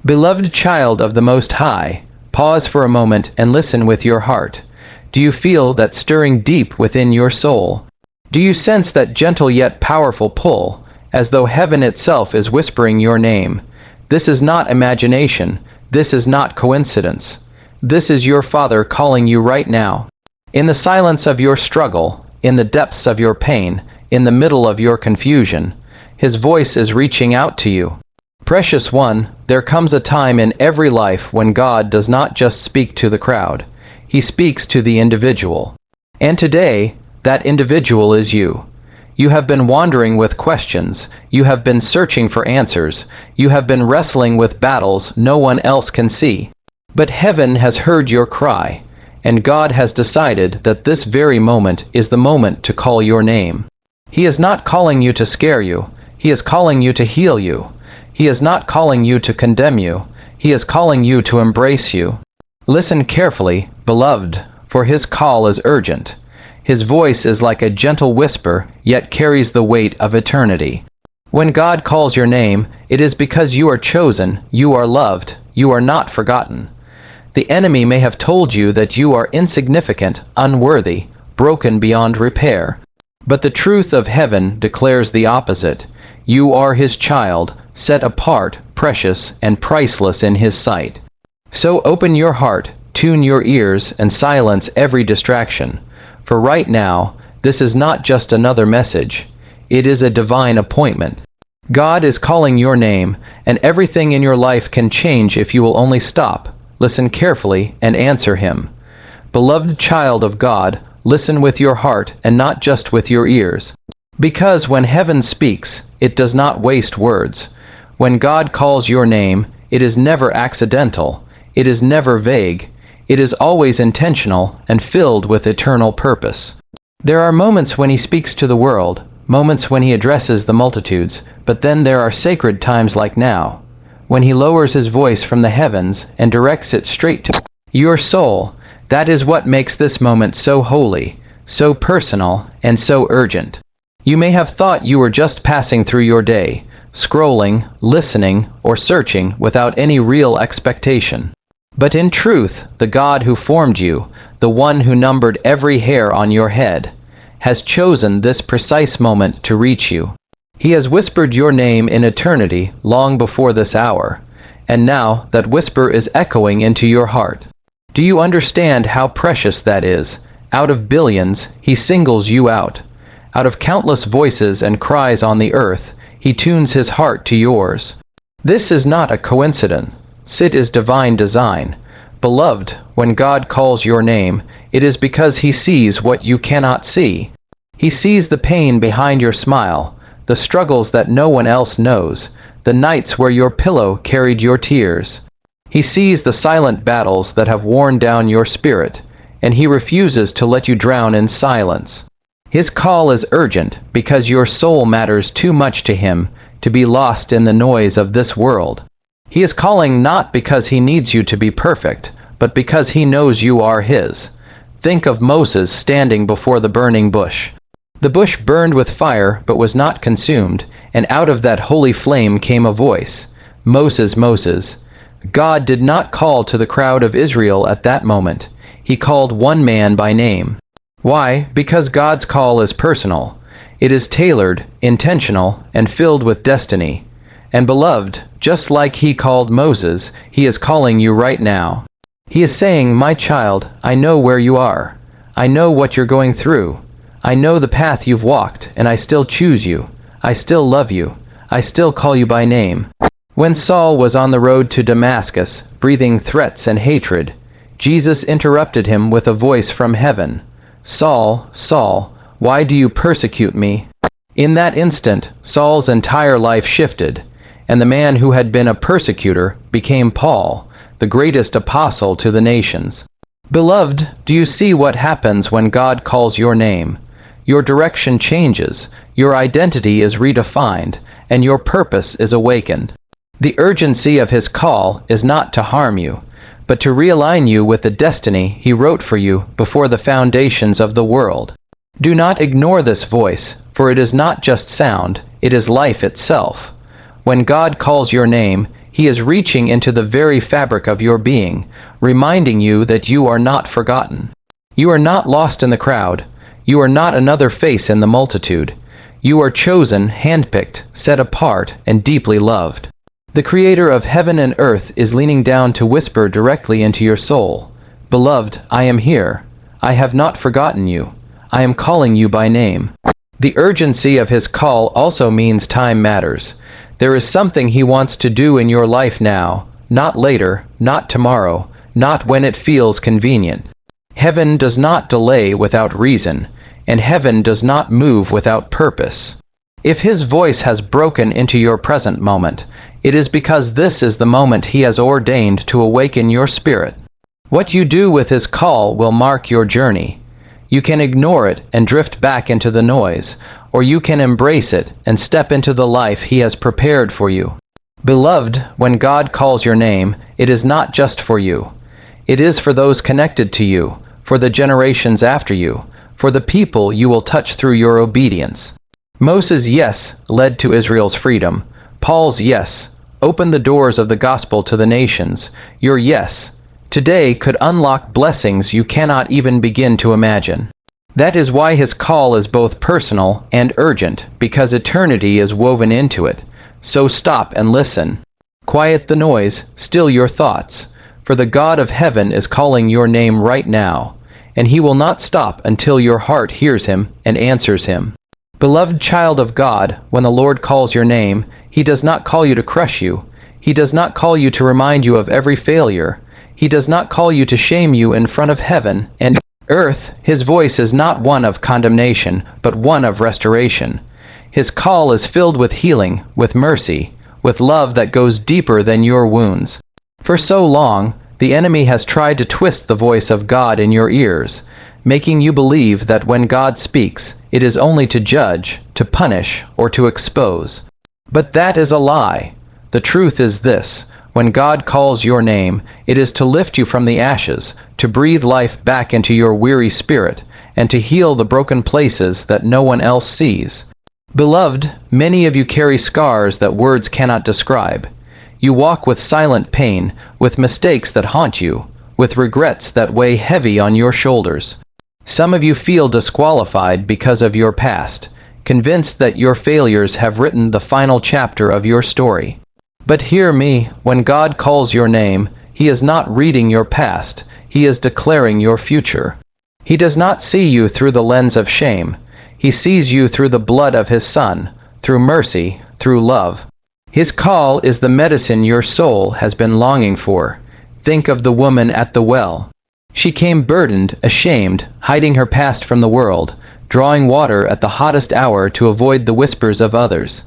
Beloved child of the Most High, pause for a moment and listen with your heart. Do you feel that stirring deep within your soul? Do you sense that gentle yet powerful pull, as though heaven itself is whispering your name? This is not imagination. This is not coincidence. This is your Father calling you right now. In the silence of your struggle, in the depths of your pain, in the middle of your confusion, His voice is reaching out to you. Precious one, there comes a time in every life when God does not just speak to the crowd. He speaks to the individual. And today, that individual is you. You have been wandering with questions. You have been searching for answers. You have been wrestling with battles no one else can see. But heaven has heard your cry, and God has decided that this very moment is the moment to call your name. He is not calling you to scare you. He is calling you to heal you. He is not calling you to condemn you. He is calling you to embrace you. Listen carefully, beloved, for His call is urgent. His voice is like a gentle whisper, yet carries the weight of eternity. When God calls your name, it is because you are chosen, you are loved, you are not forgotten. The enemy may have told you that you are insignificant, unworthy, broken beyond repair. But the truth of heaven declares the opposite. You are His child, set apart, precious, and priceless in His sight. So open your heart, tune your ears, and silence every distraction. For right now, this is not just another message. It is a divine appointment. God is calling your name, and everything in your life can change if you will only stop, listen carefully, and answer Him. Beloved child of God, listen with your heart and not just with your ears. Because when heaven speaks, it does not waste words. When God calls your name, it is never accidental. It is never vague. It is always intentional and filled with eternal purpose. There are moments when He speaks to the world, moments when He addresses the multitudes, but then there are sacred times like now, when He lowers His voice from the heavens and directs it straight to your soul. That is what makes this moment so holy, so personal, and so urgent. You may have thought you were just passing through your day, scrolling, listening, or searching without any real expectation. But in truth, the God who formed you, the one who numbered every hair on your head, has chosen this precise moment to reach you. He has whispered your name in eternity long before this hour, and now that whisper is echoing into your heart. Do you understand how precious that is? Out of billions, He singles you out. Out of countless voices and cries on the earth, He tunes His heart to yours. This is not a coincidence. It is divine design. Beloved, when God calls your name, it is because He sees what you cannot see. He sees the pain behind your smile, the struggles that no one else knows, the nights where your pillow carried your tears. He sees the silent battles that have worn down your spirit, and He refuses to let you drown in silence. His call is urgent because your soul matters too much to Him to be lost in the noise of this world. He is calling not because He needs you to be perfect, but because He knows you are His. Think of Moses standing before the burning bush. The bush burned with fire but was not consumed, and out of that holy flame came a voice, "Moses, Moses." God did not call to the crowd of Israel at that moment. He called one man by name. Why? Because God's call is personal. It is tailored, intentional, and filled with destiny. And beloved, just like He called Moses, He is calling you right now. He is saying, "My child, I know where you are. I know what you're going through. I know the path you've walked, and I still choose you. I still love you. I still call you by name." When Saul was on the road to Damascus, breathing threats and hatred, Jesus interrupted him with a voice from heaven. "Saul, Saul, why do you persecute me?" In that instant, Saul's entire life shifted, and the man who had been a persecutor became Paul, the greatest apostle to the nations. Beloved, do you see what happens when God calls your name? Your direction changes, your identity is redefined, and your purpose is awakened. The urgency of His call is not to harm you, but to realign you with the destiny He wrote for you before the foundations of the world. Do not ignore this voice, for it is not just sound, it is life itself. When God calls your name, He is reaching into the very fabric of your being, reminding you that you are not forgotten. You are not lost in the crowd. You are not another face in the multitude. You are chosen, handpicked, set apart, and deeply loved. The Creator of heaven and earth is leaning down to whisper directly into your soul. Beloved, I am here. I have not forgotten you. I am calling you by name. The urgency of his call also means time matters. There is something he wants to do in your life now, not later, not tomorrow, not when it feels convenient. Heaven does not delay without reason, and heaven does not move without purpose. If his voice has broken into your present moment, it is because this is the moment he has ordained to awaken your spirit. What you do with his call will mark your journey. You can ignore it and drift back into the noise, or you can embrace it and step into the life he has prepared for you. Beloved, when God calls your name, it is not just for you. It is for those connected to you, for the generations after you, for the people you will touch through your obedience. Moses' yes led to Israel's freedom. Paul's yes opened the doors of the gospel to the nations. Your yes today could unlock blessings you cannot even begin to imagine. That is why his call is both personal and urgent, because eternity is woven into it. So stop and listen. Quiet the noise, still your thoughts, for the God of heaven is calling your name right now, and he will not stop until your heart hears him and answers him. Beloved child of God, when the Lord calls your name, he does not call you to crush you. He does not call you to remind you of every failure. He does not call you to shame you in front of heaven and earth. His voice is not one of condemnation, but one of restoration. His call is filled with healing, with mercy, with love that goes deeper than your wounds. For so long, the enemy has tried to twist the voice of God in your ears, making you believe that when God speaks, it is only to judge, to punish, or to expose. But that is a lie. The truth is this: when God calls your name, it is to lift you from the ashes, to breathe life back into your weary spirit, and to heal the broken places that no one else sees. Beloved, many of you carry scars that words cannot describe. You walk with silent pain, with mistakes that haunt you, with regrets that weigh heavy on your shoulders. Some of you feel disqualified because of your past, convinced that your failures have written the final chapter of your story. But hear me, when God calls your name, he is not reading your past, he is declaring your future. He does not see you through the lens of shame. He sees you through the blood of his Son, through mercy, through love. His call is the medicine your soul has been longing for. Think of the woman at the well. She came burdened, ashamed, hiding her past from the world, drawing water at the hottest hour to avoid the whispers of others.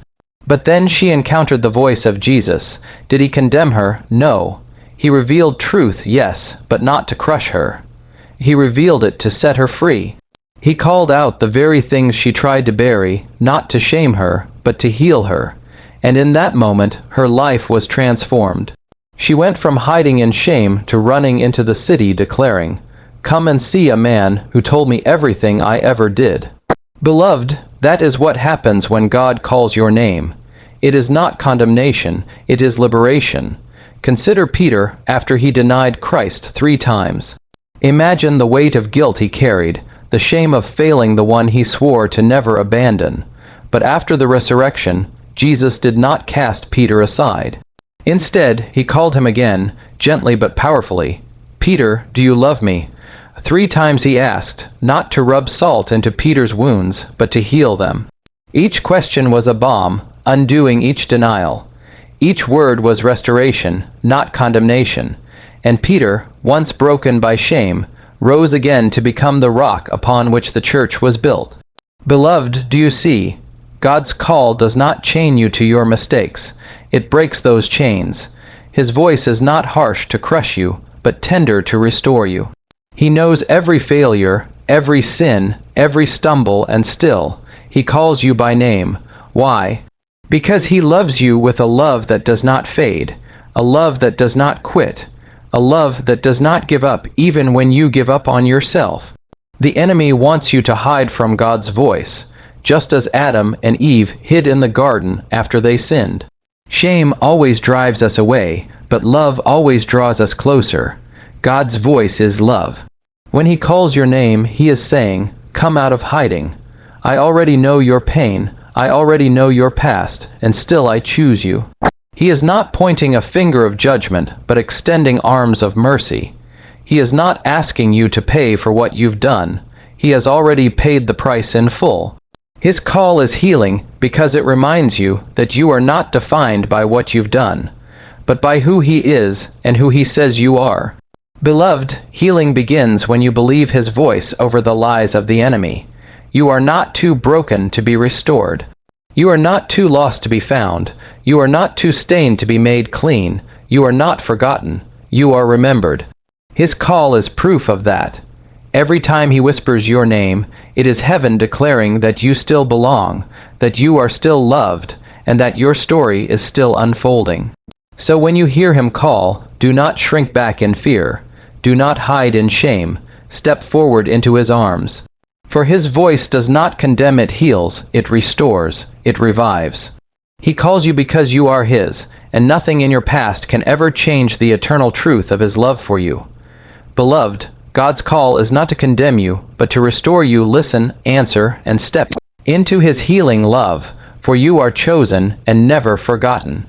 But then she encountered the voice of Jesus. Did he condemn her? No. He revealed truth, yes, but not to crush her. He revealed it to set her free. He called out the very things she tried to bury, not to shame her, but to heal her. And in that moment, her life was transformed. She went from hiding in shame to running into the city declaring, "Come and see a man who told me everything I ever did." Beloved, that is what happens when God calls your name. It is not condemnation, it is liberation. Consider Peter after he denied Christ 3 times. Imagine the weight of guilt he carried, the shame of failing the one he swore to never abandon. But after the resurrection, Jesus did not cast Peter aside. Instead, he called him again, gently but powerfully. "Peter, do you love me?" 3 times he asked, not to rub salt into Peter's wounds, but to heal them. Each question was a balm, undoing each denial. Each word was restoration, not condemnation. And Peter, once broken by shame, rose again to become the rock upon which the church was built. Beloved, do you see? God's call does not chain you to your mistakes. It breaks those chains. His voice is not harsh to crush you, but tender to restore you. He knows every failure, every sin, every stumble, and still, he calls you by name. Why? Because he loves you with a love that does not fade, a love that does not quit, a love that does not give up even when you give up on yourself. The enemy wants you to hide from God's voice, just as Adam and Eve hid in the garden after they sinned. Shame always drives us away, but love always draws us closer. God's voice is love. When He calls your name, He is saying, "Come out of hiding. I already know your pain, I already know your past, and still I choose you." He is not pointing a finger of judgment, but extending arms of mercy. He is not asking you to pay for what you've done. He has already paid the price in full. His call is healing because it reminds you that you are not defined by what you've done, but by who He is and who He says you are. Beloved, healing begins when you believe His voice over the lies of the enemy. You are not too broken to be restored. You are not too lost to be found. You are not too stained to be made clean. You are not forgotten. You are remembered. His call is proof of that. Every time He whispers your name, it is heaven declaring that you still belong, that you are still loved, and that your story is still unfolding. So when you hear Him call, do not shrink back in fear. Do not hide in shame. Step forward into His arms. For His voice does not condemn, it heals, it restores, it revives. He calls you because you are His, and nothing in your past can ever change the eternal truth of His love for you. Beloved, God's call is not to condemn you, but to restore you. Listen, answer, and step into His healing love, for you are chosen and never forgotten.